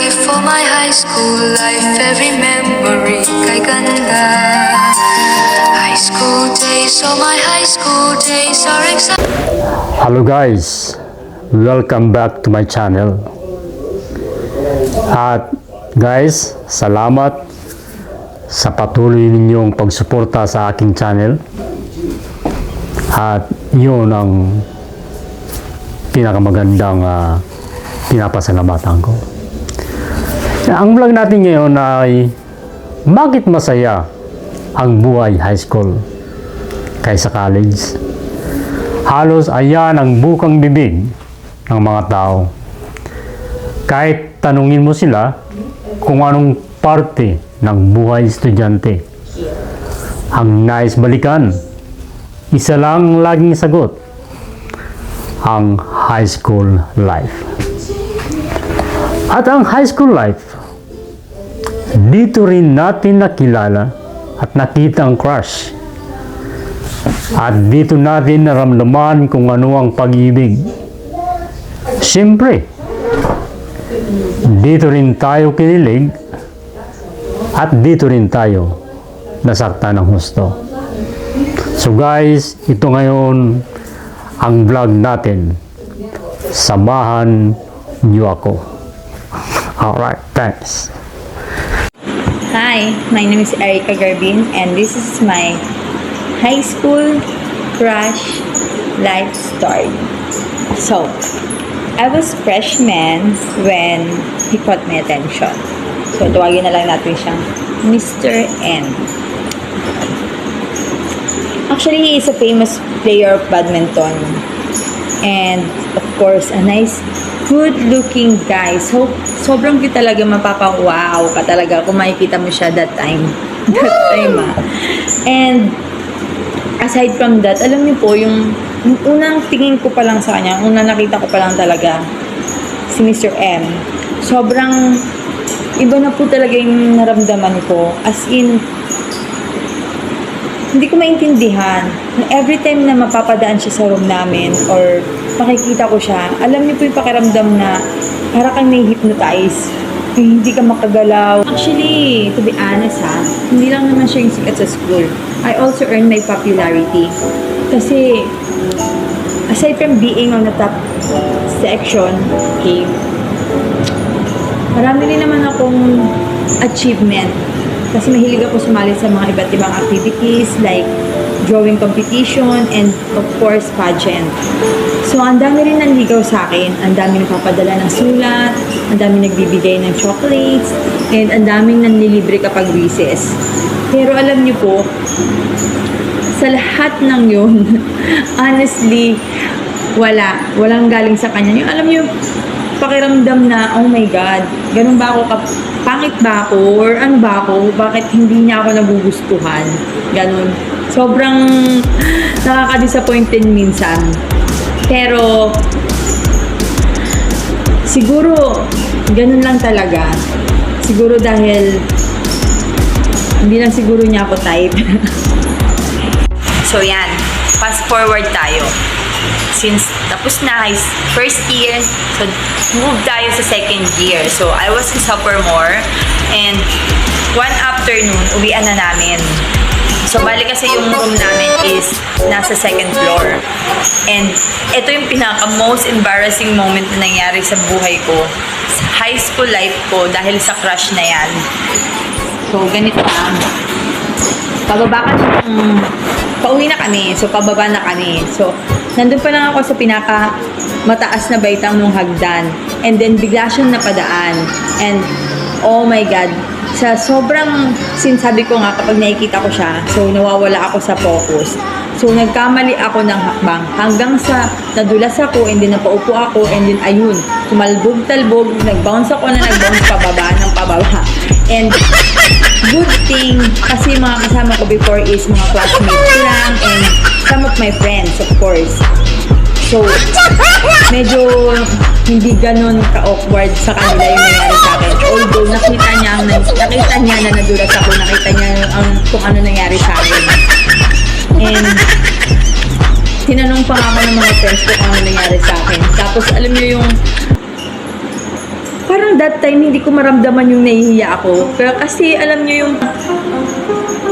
life, for my high school life, every memory kay ganda. High school days, oh my high school days are exciting. Hello guys, welcome back to my channel. At guys, salamat sa patuloy ninyong pagsuporta sa aking channel. At yun ang pinakamagandang pinapasalamatan ko. Ang vlog natin ngayon ay bakit masaya ang buhay high school kaysa college. Halos ayan ang bukang bibig ng mga tao. Kahit tanungin mo sila kung anong parte ng buhay estudyante ang nais balikan, isa lang laging sagot: ang high school life. At ang high school life, dito rin natin nakilala at nakita ang crush. At dito natin naramdaman kung ano ang pag-ibig. Siyempre, dito rin tayo kinilig at dito rin tayo nasaktan ng husto. So guys, ito ngayon ang vlog natin. Samahan niyo ako. Alright, thanks. Hi, my name is Erica Garbin and this is my high school crush life story. So, I was freshman when he caught my attention. So, tuwagin na lang natin siyang Mr. N. Actually, he is a famous player of badminton. And, of course, a nice, good-looking guy. So, sobrang cute talaga, mapapa-wow ka talaga kung makikita mo siya that time. And, aside from that, alam niyo po, yung unang tingin ko pa lang sa kanya, unang nakita ko pa lang talaga, si Mr. M. Sobrang, iba na po talaga yung naramdaman ko. As in, hindi ko maintindihan. Every time na mapapadaan siya sa room namin or makikita ko siya, alam niyo po yung pakiramdam na para kang may-hypnotize. Hindi ka makagalaw. Actually, to be honest hindi lang naman siya yung sikat sa school. I also earned my popularity. Kasi, aside from being on the top section, okay, marami rin naman akong achievement. Kasi mahilig ako sumali sa mga iba't ibang activities like drawing competition and of course pageant. So ang dami rin nanligaw sa akin, ang dami nagpapadala ng sulat, ang dami nagbibigay ng chocolates, and ang daming nanlilibre kapag recess. Pero alam niyo po, sa lahat ng yun, honestly, walang galing sa kanya. Yung alam niyo, pakiramdam na, oh my God, ganun ba ako, pangit ba ako, or ano ba ako, bakit hindi niya ako nagugustuhan, ganun. Sobrang nakaka-disappointed minsan. Pero, siguro, ganun lang talaga. Siguro dahil, hindi lang siguro niya ako type. So yan, fast forward tayo. Since tapos na first year, so move tayo sa second year. So I was in sophomore and one afternoon, uwian na namin. So bali kasi yung room namin is nasa second floor. And ito yung pinaka-most embarrassing moment na nangyari sa buhay ko, sa high school life ko, dahil sa crush na yan. So ganito lang. Pauwi na kami. So, pababa na kami. So, nandun pa lang ako sa mataas na baitang nung hagdan. And then, bigla siyang napadaan. And, oh my God. Sa sobrang, sinasabi ko nga, kapag nakikita ko siya, so, nawawala ako sa focus. So, nagkamali ako ng hakbang. Hanggang sa, nadulas ako, and then napaupo ako, and then, ayun, tumalbog-talbog, nag-bounce pababa ng pababa. And, good thing, kasi mga kasama ko before is mga classmates ko lang and some of my friends, of course. So, medyo hindi ganun ka-awkward sa kanila yung nangyari sa akin. Although, nakita niya na nadulas ako, nakita niya kung ano nangyari sa akin. And, tinanong pa nga ako ng mga friends ko kung ano nangyari sa akin. Tapos, alam niyo yung, parang that time hindi ko maramdaman yung nahihiya ako. Pero kasi alam niyo yung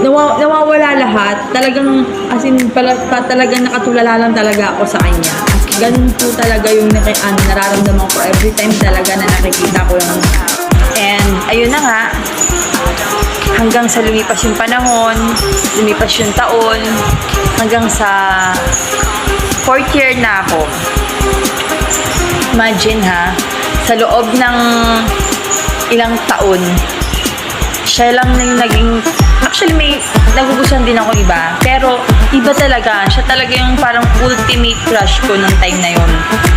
nawawala lahat. Talagang, as in, talagang nakatulala lang talaga ako sa kanya. Ganun po talaga yung nararamdaman ko every time talaga na nakikita ko yung... And, ayun na nga, hanggang sa lumipas yung panahon, lumipas yung taon, hanggang sa 4th year na ako. Imagine ha, sa loob ng ilang taon, siya lang na yung naging... Actually, may nagugustuhan din ako iba. Pero, iba talaga. Siya talaga yung parang ultimate crush ko nung time na yun.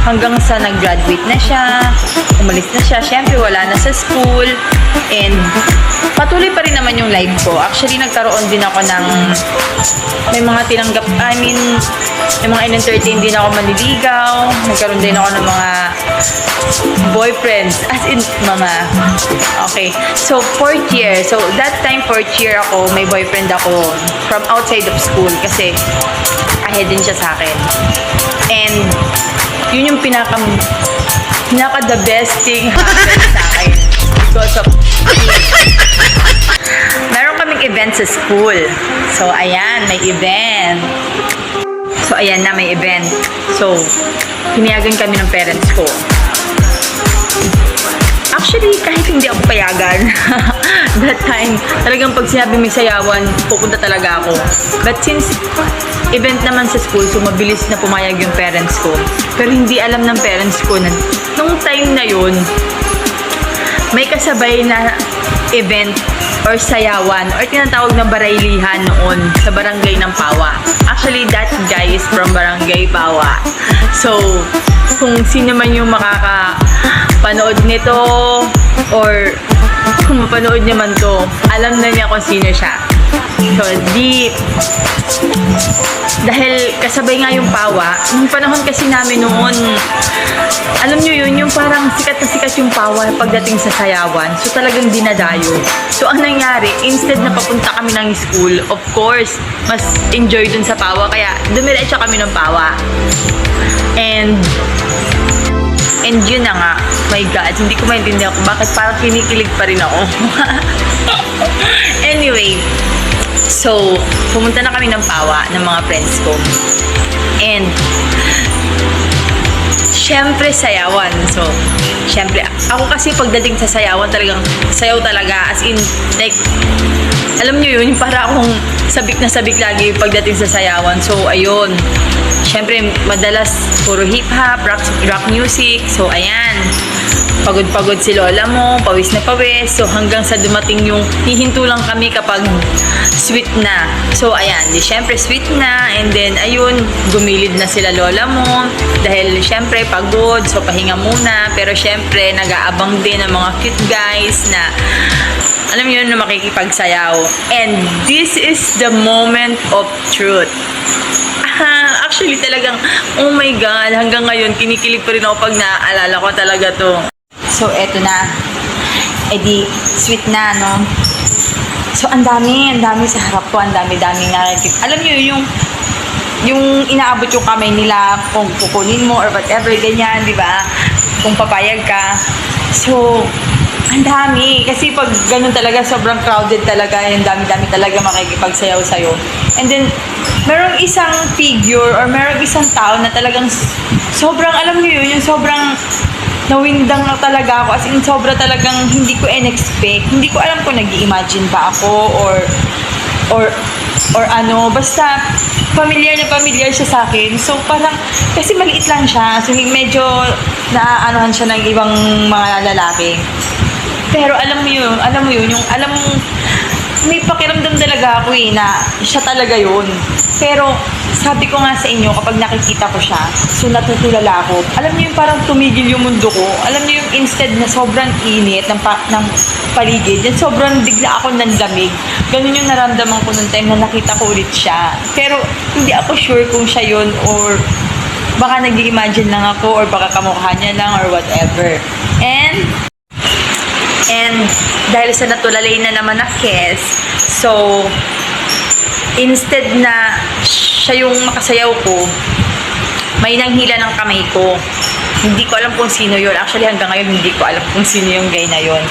Hanggang sa nag-graduate na siya, umalis na siya. Siyempre, wala na sa school. And, patuloy pa rin naman yung life ko. Actually, nagkaroon din ako ng... May mga tinanggap... may mga in-entertain din ako maniligaw. Nagkaroon din ako ng mga boyfriends. As in, mga... Okay. So, 4th year. So, that time, 4th year ako, may boyfriend ako from outside of school kasi ahead din siya sa akin. And, yun yung pinaka the best thing happened sa akin because of meron kaming event sa school. So, ayan, may event. So, ayan na, may event. So, pinayagan kami ng parents ko. Actually, kahit hindi ako payagan, that time, talagang pag sinabi may sayawan, pupunta talaga ako. But since event naman sa school, so mabilis na pumayag yung parents ko. Pero hindi alam ng parents ko na nung time na yun, may kasabay na event or sayawan or tinatawag na baraylihan noon sa barangay ng Pawa. Actually, that guy is from Barangay Pawa. So, kung sino man yung makakapanood nito or kung mapanood niya man to, alam na niya kung sino siya. So, dahil kasabay nga yung Pawa, nung panahon kasi namin noon, alam nyo yun, yung parang sikat na sikat yung Pawa pagdating sa sayawan. So, talagang dinadayo. So, ang nangyari, instead na papunta kami ng school, of course, mas enjoy dun sa Pawa. Kaya, dumiretso kami ng Pawa. And yun na nga, my God, hindi ko maintindihan kung bakit parang kinikilig pa rin ako. Anyway, so, pumunta na kami ng Pawa ng mga friends ko. And, syempre, sayawan. So, syempre, ako kasi pagdating sa sayawan, talagang sayaw talaga. As in, like, alam nyo yun, para akong sabik na sabik lagi pagdating sa sayawan. So, ayun. Syempre, madalas puro hip-hop, rock music. So, ayan. Pagod-pagod si lola mo, pawis na pawis. So, hanggang sa dumating yung hihinto lang kami kapag sweet na. So, ayan. Di, syempre, sweet na. And then, ayun, gumilid na sila lola mo. Dahil, syempre, pagod. So, pahinga muna. Pero, syempre, nag-aabang din ng mga cute guys na alam yun na makikipagsayaw. And this is the moment of truth. Actually, talagang, oh my God, hanggang ngayon, kinikilig pa rin ako pag naaalala ko talaga to. So, eto na. E di, sweet na, no? So, ang dami sa harap ko, ang dami nakikita. Alam nyo, yung inaabot yung kamay nila, kung kukunin mo or whatever, ganyan, di ba? Kung papayag ka. So, ang dami. Kasi pag ganun talaga, sobrang crowded talaga, yung dami-dami talaga makikipagsayaw sa'yo. And then, merong isang figure or merong isang tao na talagang sobrang, alam niyo yun, yung sobrang nawindang na talaga ako. As in, sobra talagang hindi ko in-expect. Hindi ko alam kung nag-i-imagine ba ako or ano. Basta, familiar siya sa akin. So, parang, kasi maliit lang siya. So, medyo naaanuhan siya ng ibang mga lalaki. Pero alam mo yun, yung alam mo, may pakiramdam talaga ako na siya talaga yun. Pero sabi ko nga sa inyo, kapag nakikita ko siya, so natutulala ako. Alam niyo yung parang tumigil yung mundo ko. Alam niyo yung instead na sobrang init ng paligid, yan sobrang bigla ako nanlamig. Ganun yung naramdaman ko nung time na nakita ko ulit siya. Pero hindi ako sure kung siya yun or baka nag-i-imagine lang ako or baka kamukha niya lang or whatever. And dahil sa natulalay na naman na kiss, so instead na siya yung makasayaw ko, may nanghila ng kamay ko. Hindi ko alam kung sino yun. Actually, hanggang ngayon, hindi ko alam kung sino yung guy na yun.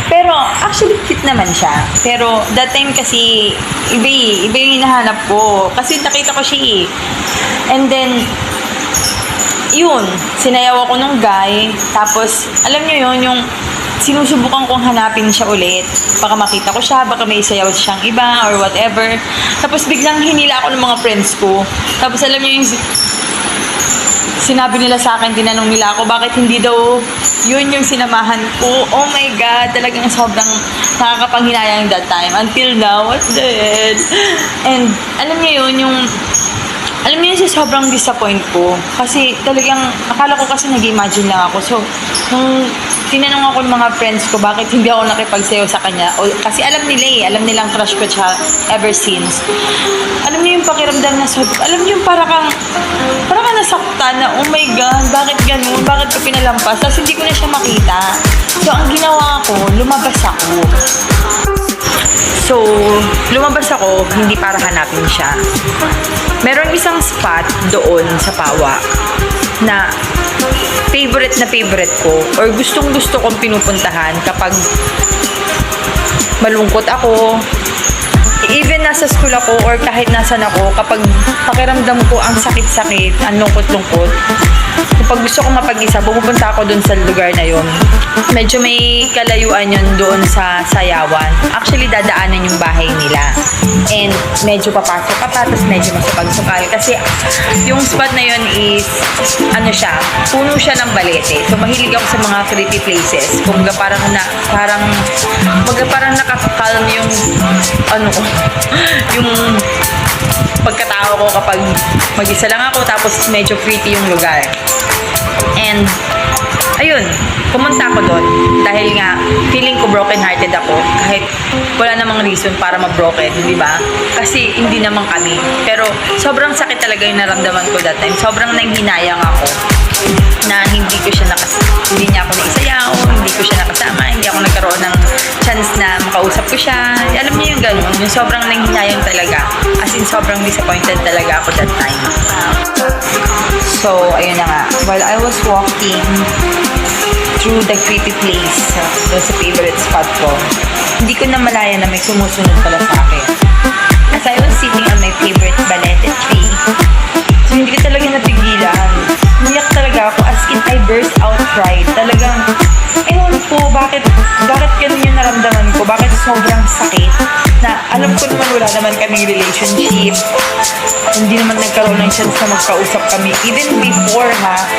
Pero, actually, cute naman siya. Pero, that time kasi, iba yung hinahanap ko. Kasi nakita ko siya eh. And then, yun, sinayaw ako nung guy. Tapos, alam nyo yun, yung sinusubukan kong hanapin siya ulit. Baka makita ko siya, baka may sayaw siyang iba or whatever. Tapos biglang hinila ako ng mga friends ko. Tapos alam niyo yung sinabi nila sa akin, tinanong nila ako, bakit hindi daw yun yung sinamahan ko. Oh my God, talagang sobrang nakakapanghinayang that time. Until now, what the hell? And alam niyo yun, alam niyo yun, sobrang disappoint ko. Kasi talagang, akala ko kasi nag-imagine lang ako. So, nung tinanong ako ng mga friends ko, bakit hindi ako nakipagsayaw sa kanya. Kasi alam nila eh, alam nilang crush ko siya ever since. Alam niyo yung pakiramdam na alam niyo yung para kang nasaktan na, oh my God, bakit ganun? Bakit ko pinalampas? Tapos hindi ko na siya makita. So, ang ginawa ko, lumabas ako. So, lumabas ako, hindi para hanapin siya. Merong isang spot doon sa Pawa na favorite ko or gustong gusto kong pinupuntahan kapag malungkot ako, even nasa school ako or kahit nasan ako, kapag pakiramdam ko ang sakit-sakit, ang lungkot-lungkot, kapag gusto ko mapag-isa, pupunta ako dun sa lugar na yun. Medyo may kalayuan yun doon sa Sayawan. Actually, dadaanan yung bahay nila. And medyo papasok ka pa, tapos medyo masukal-sukal. Kasi yung spot na yun is, puno siya ng balete. So, mahilig ako sa mga creepy places. Kung parang nakakakalm yung, yung pagkatao ko kapag mag-isa lang ako, tapos medyo creepy yung lugar. And, ayun, pumunta ako doon dahil nga feeling ko broken-hearted ako kahit wala namang reason para ma-broken, di ba? Kasi hindi naman kami. Pero sobrang sakit talaga yung naramdaman ko that time. Sobrang nanghinayang ako na hindi niya ako naisayaw, hindi ko siya nakasama, hindi ako nagkaroon ng chance na makausap ko siya. Alam niyo yung ganun, yung sobrang nanghinayang talaga. As in, sobrang disappointed talaga ako that time. So, ayun na nga. While I was walking through the creepy place, doon sa favorite spot ko, hindi ko na malaya na may sumusunod pala sa akin. As I was sitting on my favorite balete tree, so hindi ko talaga napigilan. Umiyak talaga ako, as in I burst out crying. Talagang, ewan ko, bakit ganun yung naramdaman ko? Bakit sobrang sakit? Na alam ko naman wala naman kaming relationship. Hindi naman nagkaroon ng chance na magkausap kami. Even before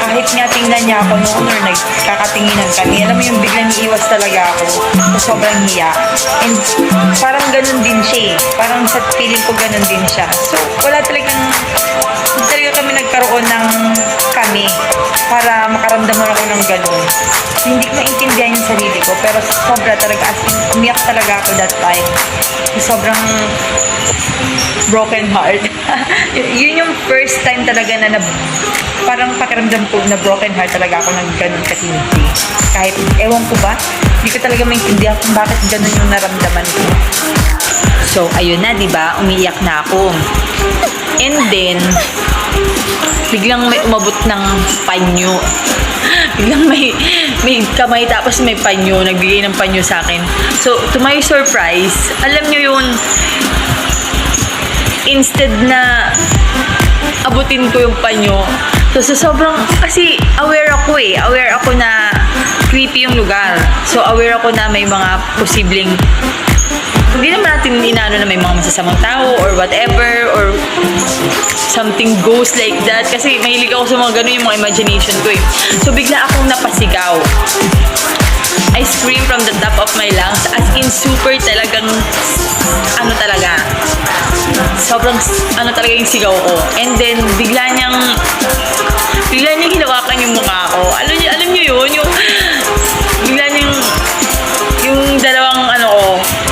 kahit nga tingnan niya ako noon or nagkakatinginan kami, alam mo yung biglang iiwas talaga ako. So, sobrang hiya. And parang ganun din siya eh. Parang sa feeling ko ganun din siya. So, hindi talaga kami nagkaroon ng kami para makaramdaman ako ng ganun. So, hindi ko maintindihan yung sarili ko, pero sobra talaga, as in, umiyak talaga ako that time. Sobrang broken heart. Yun yung first time talaga na parang pakiramdam ko na broken heart talaga ako ng ganun katindi. Kahit, ewan ko ba, hindi ko talaga maintindihan kung bakit ganun yung naramdaman ko. So, ayun na, diba? Umiyak na ako. And then, biglang may umabot ng panyo. Biglang may kamay tapos may panyo. Nagbigay ng panyo sa akin. So, to my surprise, alam nyo yun, instead na abutin ko yung panyo, so sobrang, kasi aware ako na creepy yung lugar. So, aware ako na may mga posibleng, hindi naman natin inaano na may mga masasamang tao or whatever or something ghost like that. Kasi mahilig ako sa mga ganun yung mga imagination ko eh. So, bigla akong napasigaw. I scream from the top of my lungs, as in super talagang, sobrang talaga yung sigaw ko. And then, bigla niyang hinawakan yung mukha ko. Alam niyo yun, yung bigla niyang yung dalawang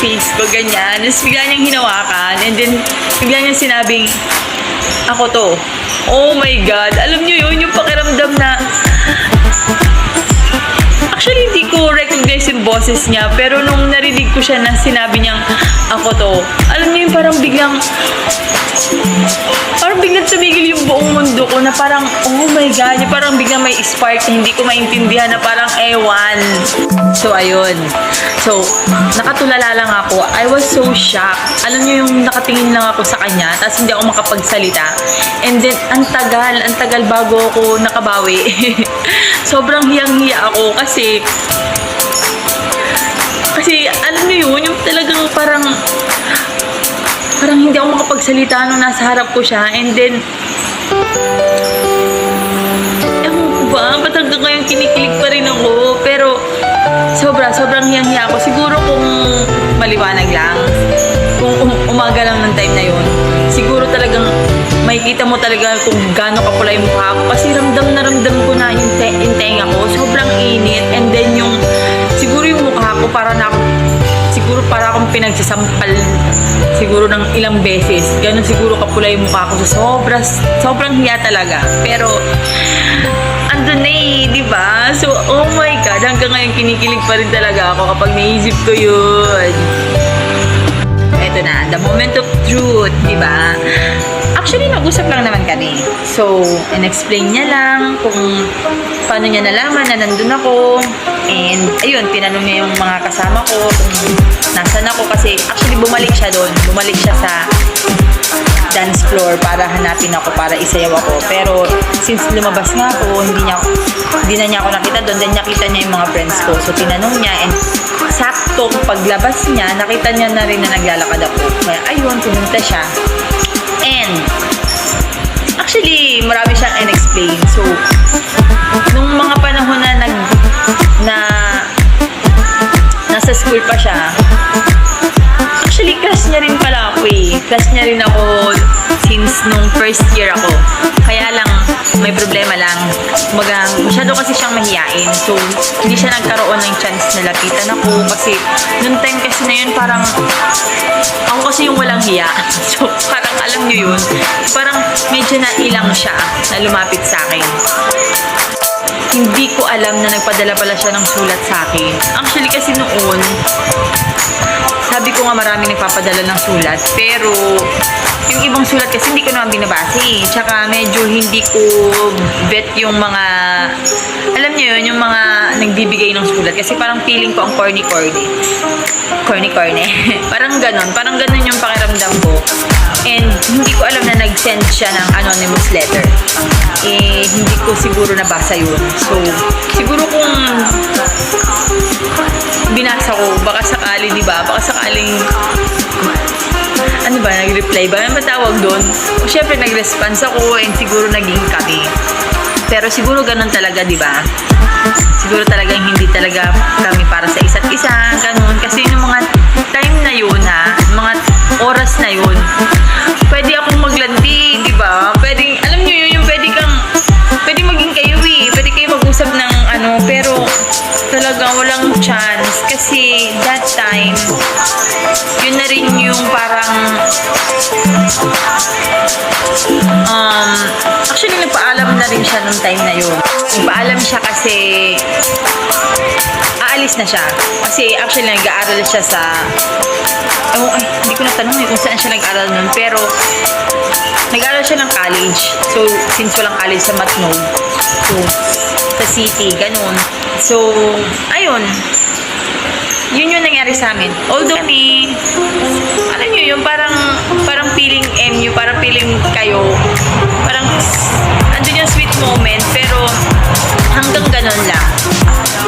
face ko, ganyan. Tapos bigla niyang hinawakan. And then, bigla niyang sinabing, ako to. Oh my God. Alam niyo yun, yung pakiramdam na, actually, hindi ko recognize yung boses niya. Pero nung narinig ko siya na sinabi niyang, ako to. Alam niyo yung parang biglang parang biglang tumigil yung buong mundo ko na parang, oh my God, yung parang biglang may spark na hindi ko maintindihan na parang ewan. So, ayun. So, nakatulala lang ako. I was so shocked. Alam niyo yung nakatingin lang ako sa kanya, tapos hindi ako makapagsalita. And then, ang tagal bago ako nakabawi. Sobrang hiyang-hiya ako kasi alam niyo yun, yung talagang parang hindi ako makapagsalita nung nasa harap ko siya. And then, ewan ko ba, ba't hanggang ngayon kinikilig pa rin ako. Pero, sobrang hiyang-hiya ako. Siguro kung maliwanag lang, kung umaga lang ng time na yun, siguro talagang makikita mo talaga kung gaano kapula yung mukha ko. Kasi ramdam ko na yung tenga ko. Sobrang init. And then siguro yung mukha ko para akong pinagsasampal siguro ng ilang beses. Ganon siguro kapula yung mukha ko. So, sobrang hiya talaga. Pero, andun na di ba? So, oh my God, hanggang ngayon kinikilig pa rin talaga ako kapag naisip ko yun. Eto na, the moment of truth, di ba? Actually, nag-usap lang naman kami. So, in-explain niya lang kung paano niya nalaman na nandun ako. And, ayun, tinanong niya yung mga kasama ko kung nasan ako. Kasi, actually, bumalik siya doon. Bumalik siya sa dance floor para hanapin ako, para isayaw ako. Pero, since lumabas nga ako, hindi na niya ako nakita doon. Then, nakita niya yung mga friends ko. So, tinanong niya. And, saktong paglabas niya, nakita niya na rin na naglalakad ako. Kaya, ayun, pumunta siya. And, actually, marami siyang in-explain. So, nung mga panahon na nasa school pa siya, actually, crush niya rin pala ako eh. Crush niya rin ako since nung first year ako. Kaya lang, may problema lang. Masyado kasi siyang mahiyain. So, hindi siya nagkaroon ng chance na lapitan ako. Kasi, nung time kasi na yun, parang ako kasi yung walang hiya. So, parang alam niyo yun. Parang medyo nailang siya na lumapit sa akin. Hindi ko alam na nagpadala pala siya ng sulat sa akin. Actually, kasi noon, sabi ko nga maraming nagpapadala ng sulat. Pero, yung ibang sulat kasi hindi ko naman binabasa eh. Tsaka medyo hindi ko bet yung mga, alam niyo yun, yung mga nagbibigay ng sulat. Kasi parang feeling ko ang corny-corny. Parang ganon yung pakiramdam ko. And hindi ko alam na nag-send siya ng anonymous letter. Eh, hindi ko siguro nabasa yun. So, siguro kung binasa ko, baka sakali, di ba? Baka sakaling, ano ba, nag-reply ba? Ano ba tawag doon? O syempre, nag-response ako and siguro naging kami. Pero siguro ganun talaga, di ba? Siguro talagang hindi talaga kami para sa isa't isa, ganun. Kasi yung mga time na yun, mga oras na yun, pwede akong maglanti, di ba? Pwede, alam nyo yun, yung pwede maging kayo eh. Pwede kayo mag-usap ng pero talaga walang chance. Kasi that time, yun na rin yung parang, actually nagpaalam na rin siya nung time na yun. Nagpaalam siya kasi aalis na siya. Kasi actually nag-aaral siya sa hindi ko natanong kung saan siya nag-aaral nun. Pero nag-aaral siya ng college. So, since walang college sa Matnog, so, sa city, ganun. So, ayun. Yun yung nangyari sa amin. Although kami, alam nyo yung parang feeling MU, parang feeling kayo, parang andun yung sweet moment, pero hanggang ganun lang.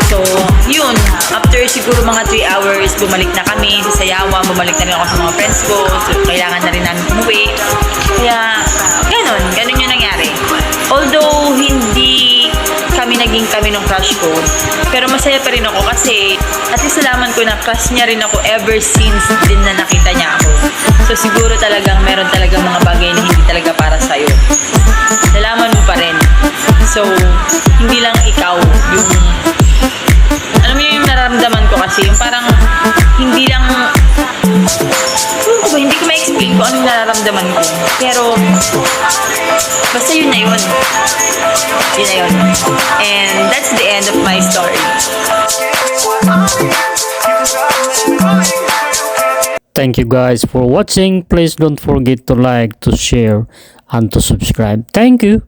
So, yun. After siguro mga 3 hours, bumalik na kami sa Sayawan, bumalik na rin ako sa mga friends ko. So, kailangan na rin namin umuwi. Kaya, ganun yung nangyari. Although, hindi naging kami ng crush ko, pero masaya pa rin ako kasi at least nalaman ko na crush niya rin ako ever since din na nakita niya ako. So, siguro talagang meron talagang mga bagay na hindi talaga para sa'yo. Nalaman mo pa rin. So, hindi lang ikaw yung, alam mo yung nararamdaman ko kasi, yung parang hindi lang, hindi ko ma-explain kung anong nararamdaman ko. Pero, basta yun na yun. Yun na yun. And that's the end of my story. Thank Thank you guys for watching. Please don't forget to like, to share, and to subscribe. Thank you.